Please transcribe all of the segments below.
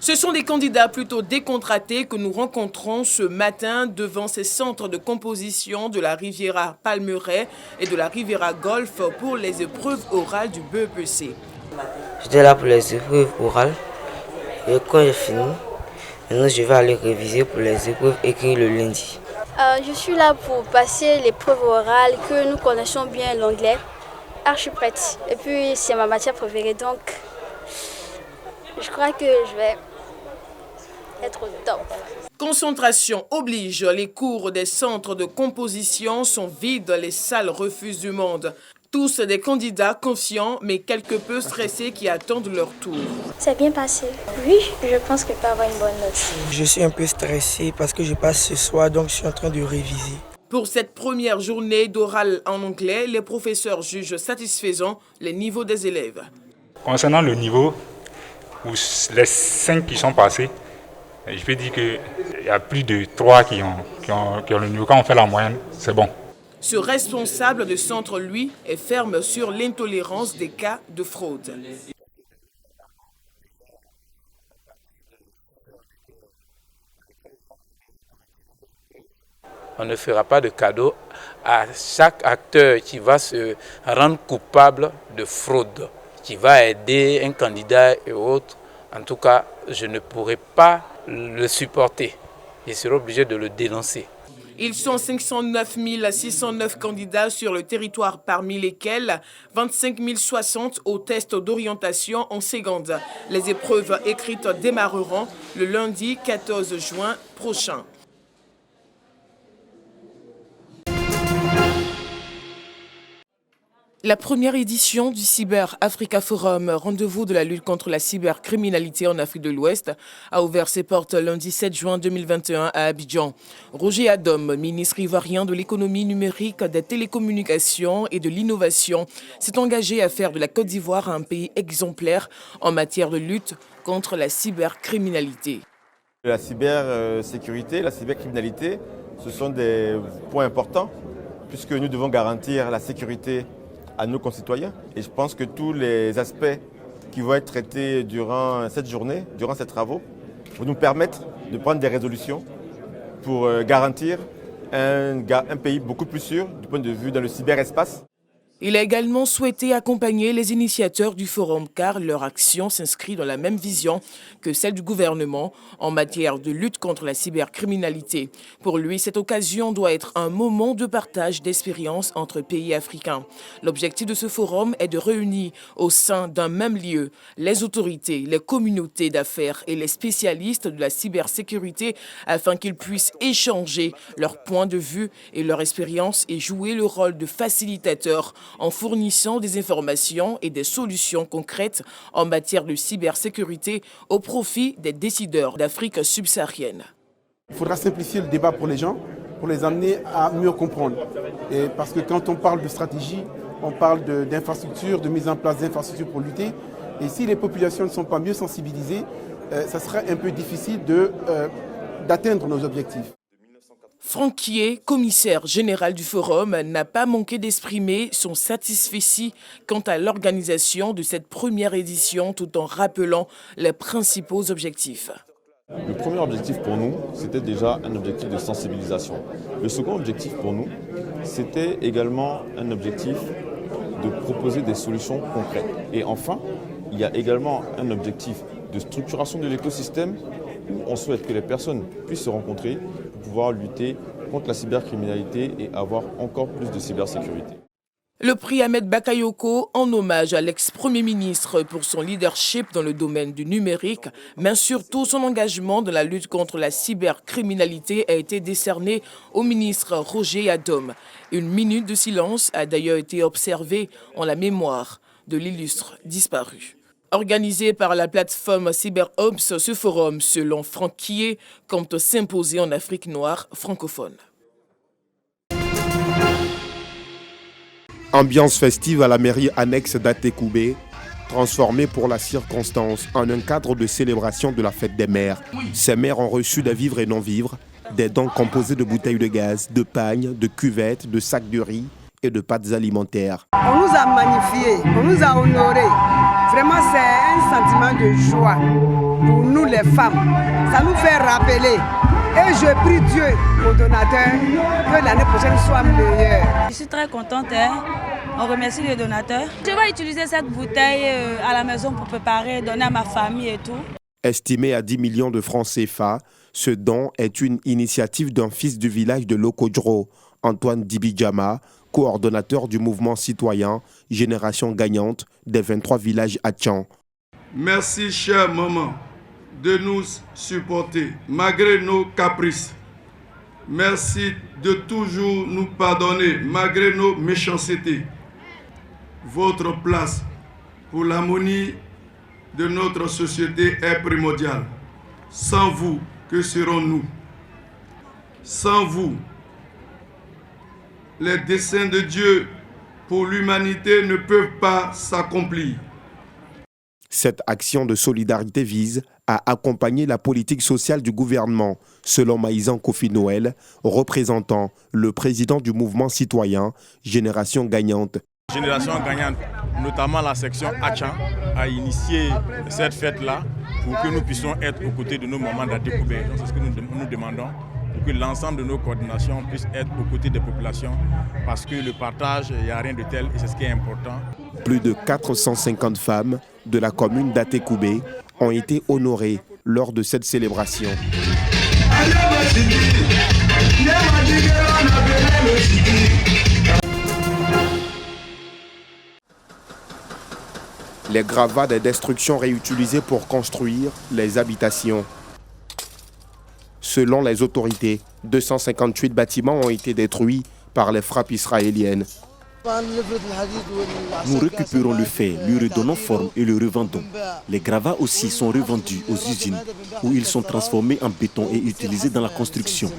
Ce sont des candidats plutôt décontractés que nous rencontrons ce matin devant ces centres de composition de la Riviera Palmeraie et de la Riviera Golf pour les épreuves orales du BEPC. J'étais là pour les épreuves orales et quand j'ai fini, maintenant je vais aller réviser pour les épreuves écrites le lundi. Je suis là pour passer l'épreuve orale que nous connaissons bien l'anglais. Je suis prête. Et puis c'est ma matière préférée donc je crois que je vais être au top. Concentration oblige, les cours des centres de composition sont vides, les salles refusent du monde. Tous des candidats confiants mais quelque peu stressés qui attendent leur tour. C'est bien passé. Oui, je pense que je peux avoir une bonne note. Je suis un peu stressé parce que je passe ce soir donc je suis en train de réviser. Pour cette première journée d'oral en anglais, les professeurs jugent satisfaisant les niveaux des élèves. Concernant le niveau, où les 5 qui sont passés, je peux dire qu'il y a plus de 3 qui ont le niveau. Quand on fait la moyenne, c'est bon. Ce responsable de centre, lui, est ferme sur l'intolérance des cas de fraude. On ne fera pas de cadeau à chaque acteur qui va se rendre coupable de fraude, qui va aider un candidat et autres. En tout cas, je ne pourrai pas le supporter. Je serai obligé de le dénoncer. Ils sont 509 609 candidats sur le territoire, parmi lesquels 25 060 au test d'orientation en seconde. Les épreuves écrites démarreront le lundi 14 juin prochain. La première édition du Cyber Africa Forum, rendez-vous de la lutte contre la cybercriminalité en Afrique de l'Ouest, a ouvert ses portes lundi 7 juin 2021 à Abidjan. Roger Adom, ministre ivoirien de l'économie numérique, des télécommunications et de l'innovation, s'est engagé à faire de la Côte d'Ivoire un pays exemplaire en matière de lutte contre la cybercriminalité. La cybersécurité, la cybercriminalité, ce sont des points importants puisque nous devons garantir la sécurité à nos concitoyens. Et je pense que tous les aspects qui vont être traités durant cette journée, durant ces travaux, vont nous permettre de prendre des résolutions pour garantir un pays beaucoup plus sûr du point de vue dans le cyberespace. Il a également souhaité accompagner les initiateurs du forum car leur action s'inscrit dans la même vision que celle du gouvernement en matière de lutte contre la cybercriminalité. Pour lui, cette occasion doit être un moment de partage d'expériences entre pays africains. L'objectif de ce forum est de réunir au sein d'un même lieu les autorités, les communautés d'affaires et les spécialistes de la cybersécurité afin qu'ils puissent échanger leurs points de vue et leur expérience et jouer le rôle de facilitateur en fournissant des informations et des solutions concrètes en matière de cybersécurité au profit des décideurs d'Afrique subsaharienne. Il faudra simplifier le débat pour les gens, pour les amener à mieux comprendre. Et parce que quand on parle de stratégie, on parle d'infrastructures, de mise en place d'infrastructures pour lutter. Et si les populations ne sont pas mieux sensibilisées, ça sera un peu difficile d'atteindre nos objectifs. Franck Kié, commissaire général du forum, n'a pas manqué d'exprimer son satisfecit quant à l'organisation de cette première édition tout en rappelant les principaux objectifs. Le premier objectif pour nous, c'était déjà un objectif de sensibilisation. Le second objectif pour nous, c'était également un objectif de proposer des solutions concrètes. Et enfin, il y a également un objectif de structuration de l'écosystème où on souhaite que les personnes puissent se rencontrer pour pouvoir lutter contre la cybercriminalité et avoir encore plus de cybersécurité. Le prix Ahmed Bakayoko, en hommage à l'ex-premier ministre pour son leadership dans le domaine du numérique, mais surtout son engagement dans la lutte contre la cybercriminalité, a été décerné au ministre Roger Adom. Une minute de silence a d'ailleurs été observée en la mémoire de l'illustre disparu. Organisé par la plateforme CyberOps, ce forum, selon Franck Kié, compte s'imposer en Afrique noire francophone. Ambiance festive à la mairie annexe d'Atekoubé, transformée pour la circonstance en un cadre de célébration de la fête des mères. Ces mères ont reçu des vivres et non-vivres, des dons composés de bouteilles de gaz, de pagnes, de cuvettes, de sacs de riz et de pâtes alimentaires. On nous a magnifiés, on nous a honorés. Vraiment, c'est un sentiment de joie. pour nous les femmes. Ça nous fait rappeler. Et je prie Dieu au donateur que l'année prochaine soit meilleure. Je suis très contente. On remercie les donateurs. Je vais utiliser cette bouteille à la maison pour préparer, donner à ma famille et tout. Estimé à 10 millions de francs CFA, ce don est une initiative d'un fils du village de Lokodro, Antoine Dibidjama, coordonnateur du mouvement citoyen Génération Gagnante des 23 villages Atchan. Merci, chère maman, de nous supporter malgré nos caprices. Merci de toujours nous pardonner malgré nos méchancetés. Votre place pour l'harmonie de notre société est primordiale. Sans vous, que serons-nous? Sans vous, les desseins de Dieu pour l'humanité ne peuvent pas s'accomplir. Cette action de solidarité vise à accompagner la politique sociale du gouvernement, selon Maïsan Kofi Noël, représentant le président du mouvement citoyen Génération Gagnante. Génération Gagnante, notamment la section Atchan, a initié cette fête-là pour que nous puissions être aux côtés de nos mamans d'Atekoubé. C'est ce que nous demandons, pour que l'ensemble de nos coordinations puissent être aux côtés des populations, parce que le partage, il n'y a rien de tel et c'est ce qui est important. Plus de 450 femmes de la commune d'Atekoubé ont été honorées lors de cette célébration. Les gravats des destructions réutilisées pour construire les habitations. Selon les autorités, 258 bâtiments ont été détruits par les frappes israéliennes. Nous récupérons le fer, lui redonnons forme et le revendons. Les gravats aussi sont revendus aux usines où ils sont transformés en béton et utilisés dans la construction.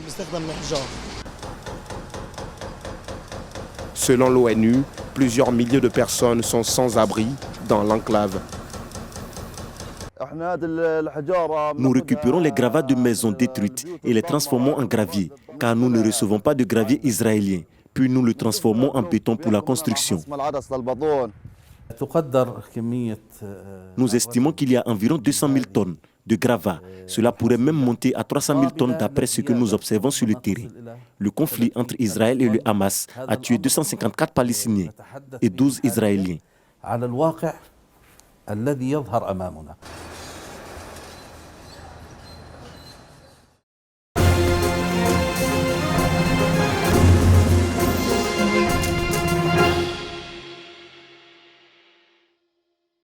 Selon l'ONU, plusieurs milliers de personnes sont sans abri dans l'enclave. Nous récupérons les gravats de maisons détruites et les transformons en gravier, car nous ne recevons pas de gravier israélien. Puis nous le transformons en béton pour la construction. Nous estimons qu'il y a environ 200 000 tonnes de gravats. Cela pourrait même monter à 300 000 tonnes d'après ce que nous observons sur le terrain. Le conflit entre Israël et le Hamas a tué 254 Palestiniens et 12 Israéliens.